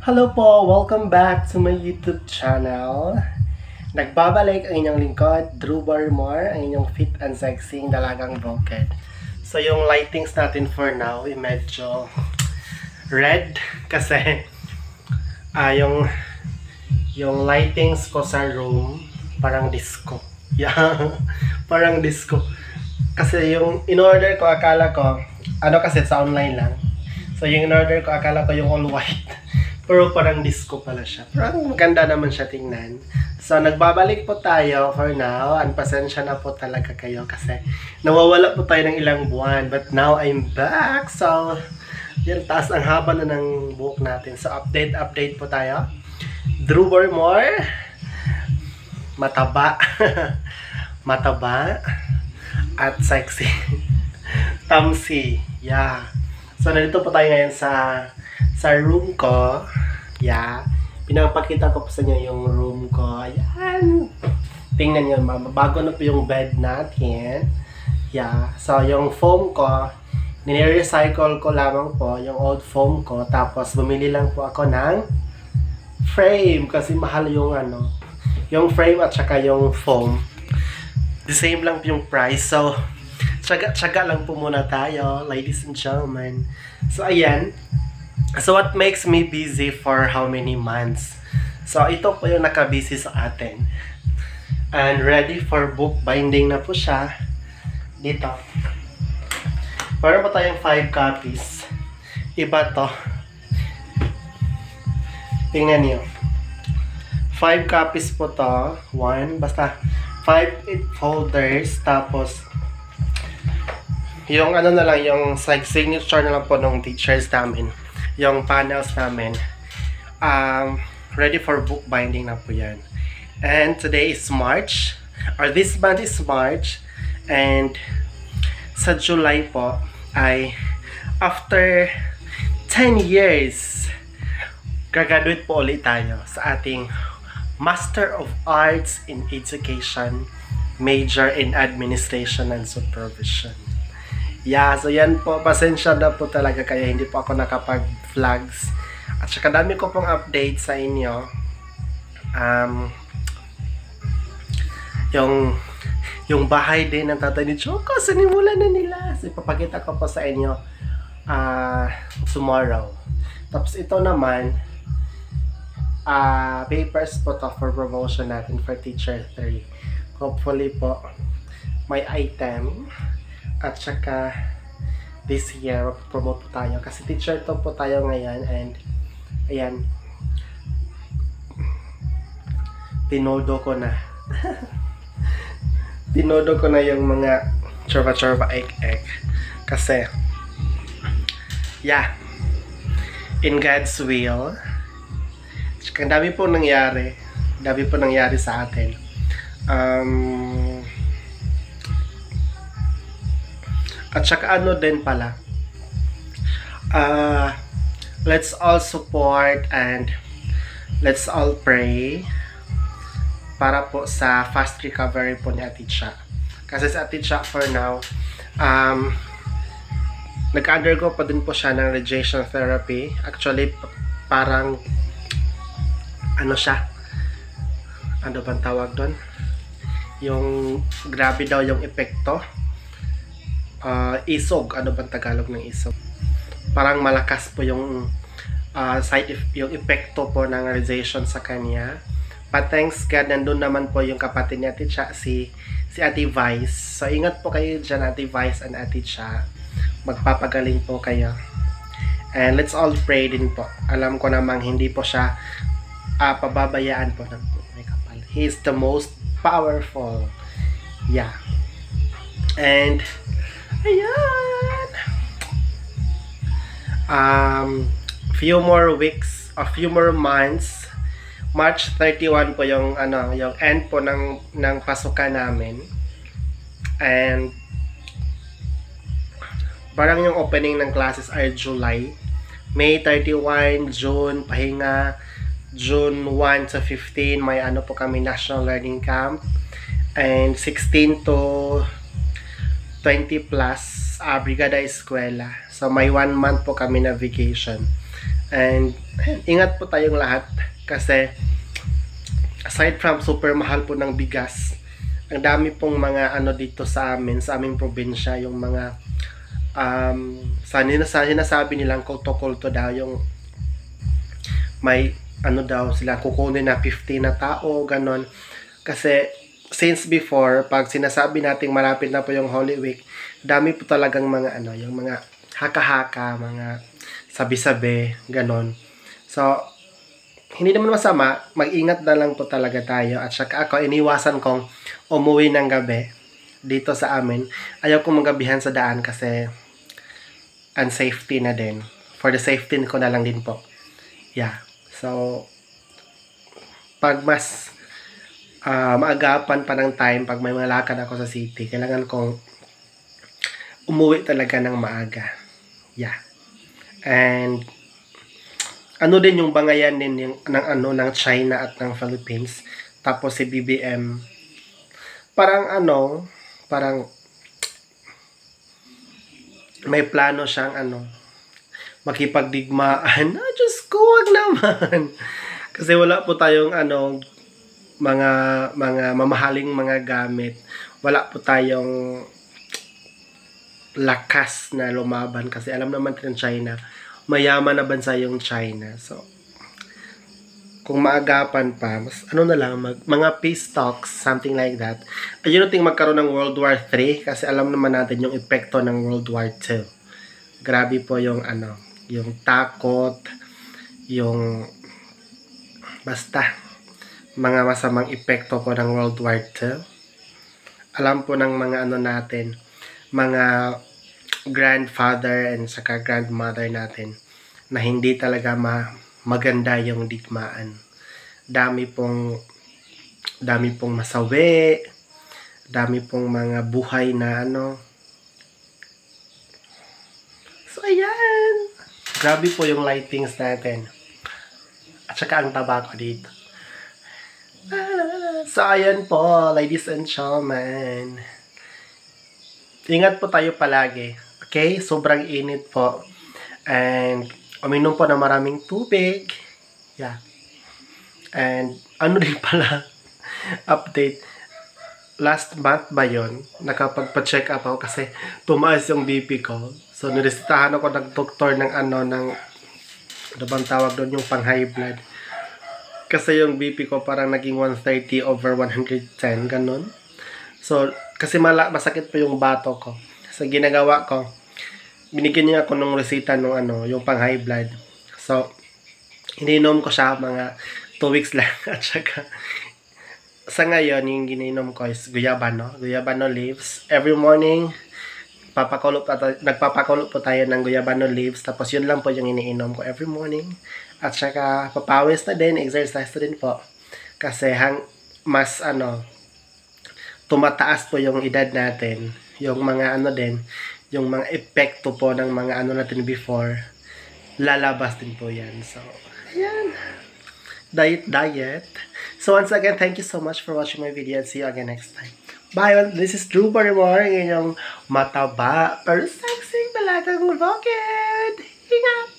Hello po! Welcome back to my YouTube channel. Nagbabalik ang inyong lingkod, Drew Barrymore, ang inyong fit and sexy dalagang bukid. So yung lightings natin for now ay medyo red kasi yung lightings ko sa room parang disco. Yeah, parang disco. Kasi yung in-order ko akala ko, kasi sa online lang. So yung in-order ko akala ko yung all white. Pero parang disco pala siya. Pero maganda naman siya tingnan. So, nagbabalik po tayo for now. And pasensya na po talaga kayo kasi nawawala po tayo ng ilang buwan. But now, I'm back. So, yan, taas ang haba na ng buhok natin. So, update po tayo. Drew Barrymore. Mataba. Mataba. At sexy. Tamsi. Yeah. So, nandito po tayo ngayon sa room ko. Yeah. Pinapakita ko po sa inyo yung room ko. Ayan. Tingnan nyo, mama. Bago na po yung bed natin. Yeah. So, yung foam ko, nire-recycle ko lamang po yung old foam ko. Tapos, bumili lang po ako ng frame. Kasi mahal yung yung frame at saka yung foam. The same lang po yung price. So, tsaga lang po muna tayo, ladies and gentlemen. So, ayan. So, what makes me busy for how many months? So, ito po yung nakabusy sa atin. And ready for book binding na po siya. Dito. Meron po tayong 5 copies. Iba to. Tingnan niyo. 5 copies po to. 1. Basta 5 folders. Tapos, yung na lang, yung signature na lang po ng teachers namin. Yung panels namin. Ready for book binding na po yan. And today is March. Or this month is March. And sa July po ay after 10 years graduate po ulit tayo sa ating Master of Arts in Education, major in Administration and Supervision. Yeah, so yan po, pasensya na po talaga kaya hindi po ako nakapag-vlogs. At saka dami ko pong update sa inyo. Yung bahay din ng tatay ni Choco, sinimulan na nila. So, ipapakita ko po sa inyo tomorrow. Tapos ito naman, papers po to for promotion natin for Teacher 3. Hopefully po, may item. At saka, this year, promote po tayo. Kasi teacher to po tayo ngayon. And, ayan. Tinodo ko na. Tinodo ko na yung mga chorba-chorba ek-ek. Kasi, yeah. In God's will. Ang dami po nangyari. Dami po nangyari sa atin. At saka din pala, let's all support and let's all pray para po sa fast recovery po ni Ate Cha. Kasi sa Ate Cha for now, nag-undergo pa din po siya ng radiation therapy. Actually, parang siya? Ano bang tawag doon? Yung grabe daw yung epekto. Isog, ano bang Tagalog ng isog? Parang malakas po yung yung epekto po ng radiation sa kanya. But thanks God, nandun naman po yung kapatid ni Ate Cha, si Ate Vice. So ingat po kayo dyan, Ate Vice and Ate Cha. Magpapagaling po kayo. And let's all pray din po. Alam ko namang hindi po siya pababayaan po ng may kapal. He is the most powerful. Yeah. And ayan. Few more weeks, a few more months. March 31 po yung yung end po ng pasukan namin. And parang yung opening ng classes ay July. May 31, June pahinga. June 1 to 15 may po kami National Learning Camp. And 16 to 20 plus Brigada Eskwela. So may 1 month po kami na vacation. And ingat po tayong lahat kasi aside from super mahal po ng bigas, ang dami pong mga ano dito sa amin, sa aming probinsya, yung mga sinasabi nilang kulto-kulto daw, yung may ano daw sila kukunin na 50 na tao, ganon. Kasi since before, pag sinasabi nating malapit na po yung Holy Week, dami po talagang mga ano, yung mga haka-haka, mga sabi-sabi, ganon. So, hindi naman masama, mag-ingat na lang po talaga tayo. At saka ako, iniwasan kong umuwi ng gabi dito sa amin. Ayaw kong magabihan sa daan kasi unsafety na din. For the safety ko na lang din po. Yeah. So, pag mas maagapan pa ng time, pag may malakad ako sa city, kailangan kong umuwi talaga ng maaga. Yeah. And ano din yung bangayan din yung, ng China at ng Philippines. Tapos si BBM, parang may plano siyang makipagdigmaan. Diyos ko, wag naman. Kasi wala po tayong mga mamahaling mga gamit. Wala po tayong lakas na lumaban kasi alam naman ng China, mayaman na bansa yung China. So, kung maagapan pa, mas na lang, mga peace talks, something like that. Ayun natin magkaroon ng World War 3 kasi alam naman natin yung epekto ng World War 2. Grabe po yung yung takot, yung basta mga masamang epekto po ng World War 2. Alam po ng mga natin, mga grandfather and saka grandmother natin na hindi talaga maganda yung digmaan. Dami pong masawi, dami pong mga buhay na So ayan, grabe po yung lightings natin at saka ang tabako dito. So ayan po, ladies and gentlemen, ingat po tayo palagi. Okay? Sobrang init po. And uminom po ng maraming tubig. Yeah. And din pala, update. Last month ba yun? Nakapagpa-check up ako kasi tumaas yung BP ko. So, niresitahan ako ng doktor ng ano bang tawag doon, yung pang high blood. Kasi yung BP ko parang naging 130/110, ganun. So, kasi masakit pa yung bato ko. So, ginagawa ko, binigyan niya ako ng resita nung yung pang high blood. So, ininom ko siya mga 2 weeks lang. At saka, sa ngayon, yung gininom ko is guyabano leaves. Every morning, nagpapakulo po tayo ng guyabano leaves. Tapos, yun lang po yung iniinom ko every morning. At saka, papawis na din, exercise na din po. Kasi, mas tumataas po yung edad natin. Yung mga yung mga epekto po ng mga natin before, lalabas din po yan. So, ayan. Diet. So, once again, thank you so much for watching my video and see you again next time. Bye! This is Drew Barrymore, yung mataba, pero sexy, talagang rocket. Ingat!